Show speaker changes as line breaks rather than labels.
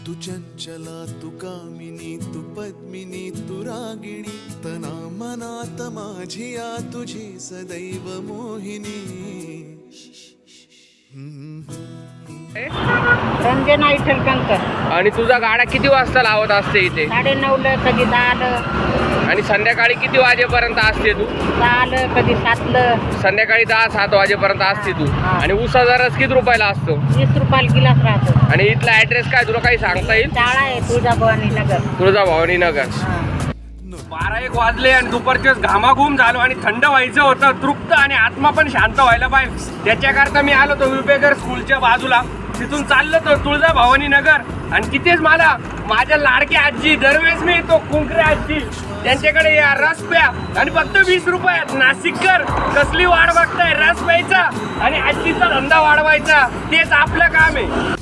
तू चंचला तू कामिनी तू पद्मिनी तू रागिणी तना मनात माझिया तुझी सदैव मोहिनी.
रंजना इठलकंकर.
आणि तुझा गाडा किती वाजता लावत असते इथे?
9:30 कधी 10.
आणि संध्याकाळी किती वाजेपर्यंत असते तू?
10 कधी 7.
संध्याकाळी 10-7 वाजेपर्यंत असते तू. आणि उसाचा रस किती रुपयाला असतो?
20 रुपयाला गिलास राहतो.
आणि इथला ऍड्रेस काय तुला काही सांगता येईल?
शाळा आहे तुळजाभवानी नगर.
तुळजाभवानी नगर. 12-1 वाजले आणि दुपारचेच घामाघूम झालो आणि थंड व्हायचं होतं, तृप्त आणि आत्मा पण शांत व्हायला पाहिजे. त्याच्याकरता मी आलो तो विवेकर स्कूलच्या बाजूला, तिथून चाललो तो तुळजाभवानी नगर. आणि तिथेच मला माझ्या लाडक्या आजी, दरवेळेस मी येतो कुंकरे आजी, त्यांच्याकडे या रस प्या आणि फक्त 20 रुपयात. नाशिककर कसली वाट बघताय रस प्यायचा आणि आजीचा धंदा वाढवायचा, तेच आपलं काम आहे.